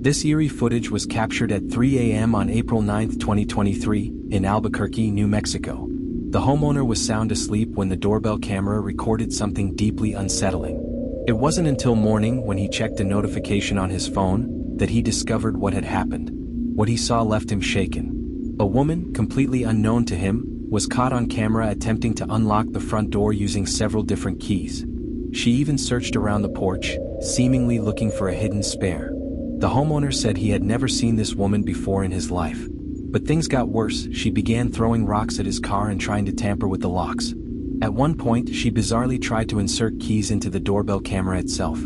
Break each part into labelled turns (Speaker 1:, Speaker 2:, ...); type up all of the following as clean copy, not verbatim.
Speaker 1: This eerie footage was captured at 3 a.m. on April 9, 2023, in Albuquerque, New Mexico. The homeowner was sound asleep when the doorbell camera recorded something deeply unsettling. It wasn't until morning, when he checked a notification on his phone, that he discovered what had happened. What he saw left him shaken. A woman, completely unknown to him, was caught on camera attempting to unlock the front door using several different keys. She even searched around the porch, seemingly looking for a hidden spare. The homeowner said he had never seen this woman before in his life. But things got worse. She began throwing rocks at his car and trying to tamper with the locks. At one point, she bizarrely tried to insert keys into the doorbell camera itself.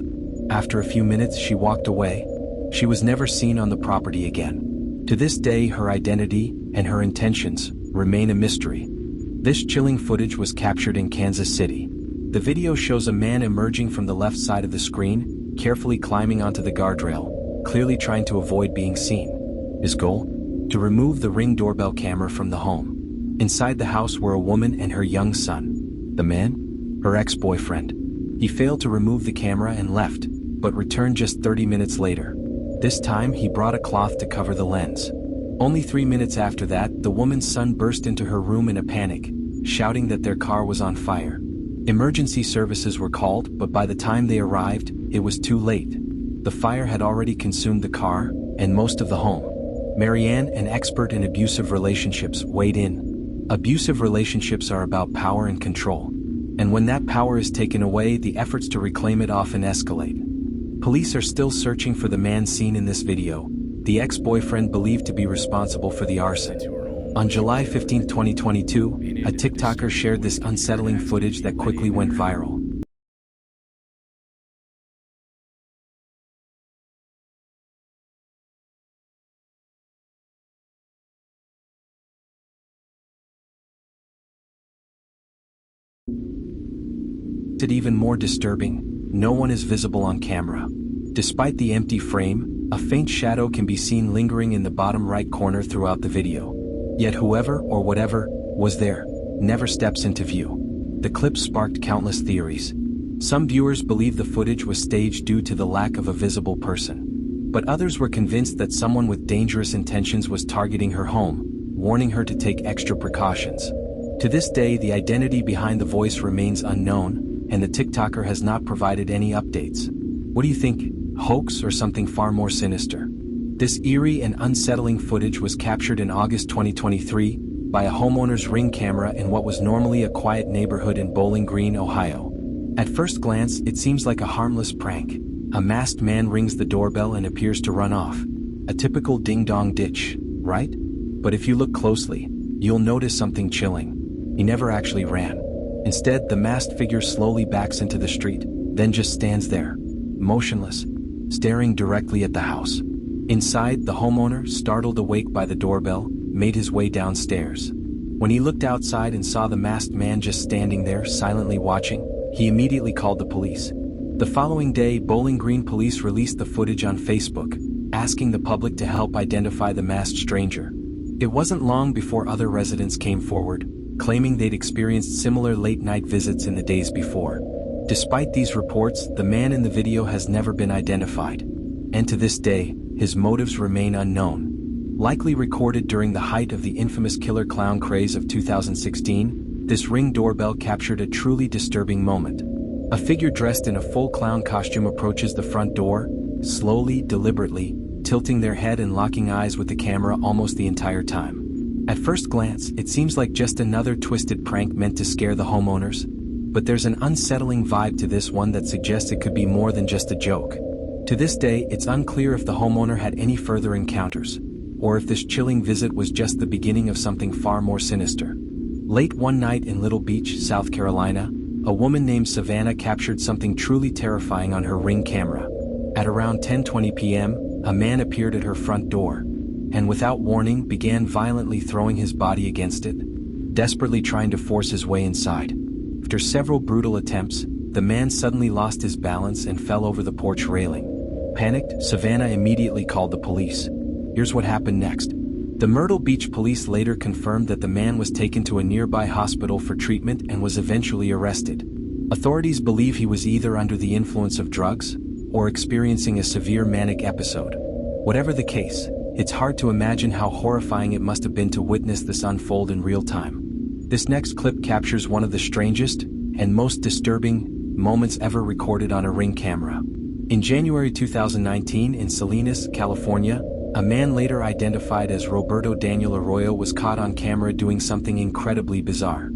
Speaker 1: After a few minutes, she walked away. She was never seen on the property again. To this day, her identity and her intentions remain a mystery. This chilling footage was captured in Kansas City. The video shows a man emerging from the left side of the screen, carefully climbing onto the guardrail, clearly trying to avoid being seen. His goal? To remove the Ring doorbell camera from the home. Inside the house were a woman and her young son. The man? Her ex-boyfriend. He failed to remove the camera and left, but returned just 30 minutes later. This time he brought a cloth to cover the lens. Only 3 minutes after that, the woman's son burst into her room in a panic, shouting that their car was on fire. Emergency services were called, but by the time they arrived, it was too late. The fire had already consumed the car and most of the home. Marianne, an expert in abusive relationships, weighed in. Abusive relationships are about power and control. And when that power is taken away, the efforts to reclaim it often escalate. Police are still searching for the man seen in this video, the ex-boyfriend believed to be responsible for the arson. On July 15, 2022, a TikToker shared this unsettling footage that quickly went viral. Even more disturbing, no one is visible on camera. Despite the empty frame, a faint shadow can be seen lingering in the bottom right corner throughout the video. Yet whoever or whatever was there never steps into view. The clip sparked countless theories. Some viewers believe the footage was staged due to the lack of a visible person. But others were convinced that someone with dangerous intentions was targeting her home, warning her to take extra precautions. To this day, the identity behind the voice remains unknown, and the TikToker has not provided any updates. What do you think? Hoax or something far more sinister? This eerie and unsettling footage was captured in August 2023 by a homeowner's Ring camera in what was normally a quiet neighborhood in Bowling Green, Ohio. At first glance, it seems like a harmless prank. A masked man rings the doorbell and appears to run off. A typical ding-dong ditch, right? But if you look closely, you'll notice something chilling. He never actually ran. Instead, the masked figure slowly backs into the street, then just stands there, motionless, staring directly at the house. Inside, the homeowner, startled awake by the doorbell, made his way downstairs. When he looked outside and saw the masked man just standing there, silently watching, he immediately called the police. The following day, Bowling Green police released the footage on Facebook, asking the public to help identify the masked stranger. It wasn't long before other residents came forward, claiming they'd experienced similar late-night visits in the days before. Despite these reports, the man in the video has never been identified. And to this day, his motives remain unknown. Likely recorded during the height of the infamous killer clown craze of 2016, this Ring doorbell captured a truly disturbing moment. A figure dressed in a full clown costume approaches the front door, slowly, deliberately, tilting their head and locking eyes with the camera almost the entire time. At first glance, it seems like just another twisted prank meant to scare the homeowners, but there's an unsettling vibe to this one that suggests it could be more than just a joke. To this day, it's unclear if the homeowner had any further encounters, or if this chilling visit was just the beginning of something far more sinister. Late one night in Little Beach, South Carolina, a woman named Savannah captured something truly terrifying on her Ring camera. At around 10:20 p.m., a man appeared at her front door, and without warning began violently throwing his body against it, desperately trying to force his way inside. After several brutal attempts, the man suddenly lost his balance and fell over the porch railing. Panicked, Savannah immediately called the police. Here's what happened next. The Myrtle Beach police later confirmed that the man was taken to a nearby hospital for treatment and was eventually arrested. Authorities believe he was either under the influence of drugs or experiencing a severe manic episode. Whatever the case, it's hard to imagine how horrifying it must have been to witness this unfold in real time. This next clip captures one of the strangest and most disturbing moments ever recorded on a Ring camera. In January 2019 in Salinas, California, a man later identified as Roberto Daniel Arroyo was caught on camera doing something incredibly bizarre.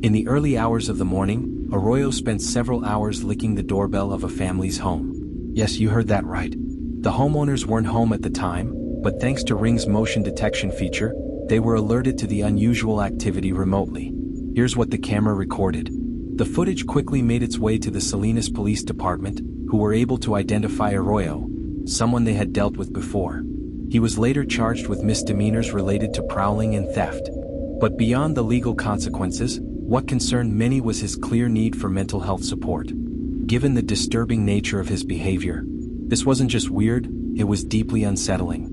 Speaker 1: In the early hours of the morning, Arroyo spent several hours licking the doorbell of a family's home. Yes, you heard that right. The homeowners weren't home at the time, but thanks to Ring's motion detection feature, they were alerted to the unusual activity remotely. Here's what the camera recorded. The footage quickly made its way to the Salinas Police Department, who were able to identify Arroyo, someone they had dealt with before. He was later charged with misdemeanors related to prowling and theft. But beyond the legal consequences, what concerned many was his clear need for mental health support. Given the disturbing nature of his behavior, this wasn't just weird, it was deeply unsettling.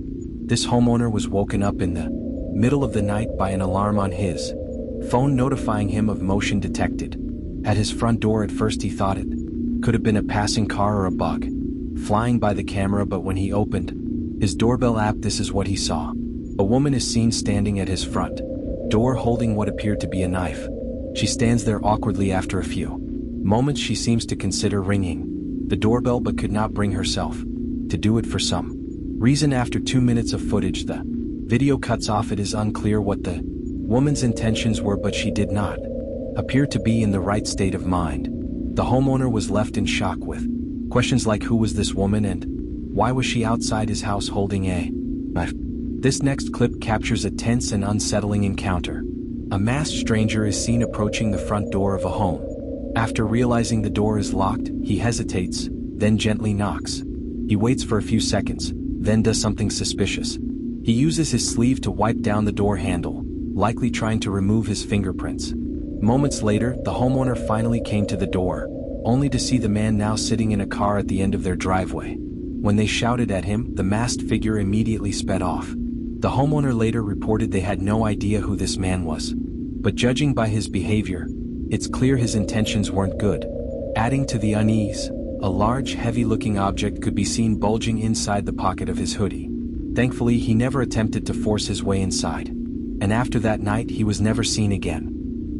Speaker 1: This homeowner was woken up in the middle of the night by an alarm on his phone notifying him of motion detected. At his front door at first he thought it could have been a passing car or a bug flying by the camera, but when he opened his doorbell app, this is what he saw. A woman is seen standing at his front door holding what appeared to be a knife. She stands there awkwardly. After a few moments she seems to consider ringing the doorbell but could not bring herself to do it for some reason. After 2 minutes of footage, the video cuts off. It is unclear what the woman's intentions were, but she did not appear to be in the right state of mind. The homeowner was left in shock with questions like, who was this woman and why was she outside his house holding a knife? This next clip captures a tense and unsettling encounter. A masked stranger is seen approaching the front door of a home. After realizing the door is locked, he hesitates, then gently knocks. He waits for a few seconds, then does something suspicious. He uses his sleeve to wipe down the door handle, likely trying to remove his fingerprints. Moments later, the homeowner finally came to the door, only to see the man now sitting in a car at the end of their driveway. When they shouted at him, the masked figure immediately sped off. The homeowner later reported they had no idea who this man was. But judging by his behavior, it's clear his intentions weren't good. Adding to the unease, a large, heavy-looking object could be seen bulging inside the pocket of his hoodie. Thankfully, he never attempted to force his way inside. And after that night, he was never seen again.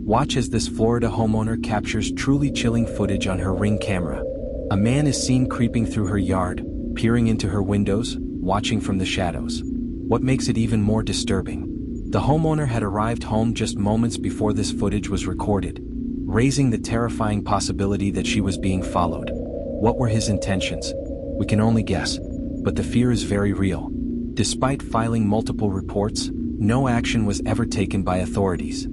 Speaker 1: Watch as this Florida homeowner captures truly chilling footage on her Ring camera. A man is seen creeping through her yard, peering into her windows, watching from the shadows. What makes it even more disturbing? The homeowner had arrived home just moments before this footage was recorded, raising the terrifying possibility that she was being followed. What were his intentions? We can only guess, but the fear is very real. Despite filing multiple reports, no action was ever taken by authorities.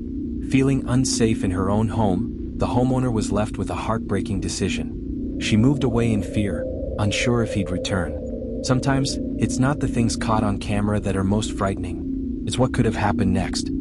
Speaker 1: Feeling unsafe in her own home, the homeowner was left with a heartbreaking decision. She moved away in fear, unsure if he'd return. Sometimes, it's not the things caught on camera that are most frightening. It's what could have happened next.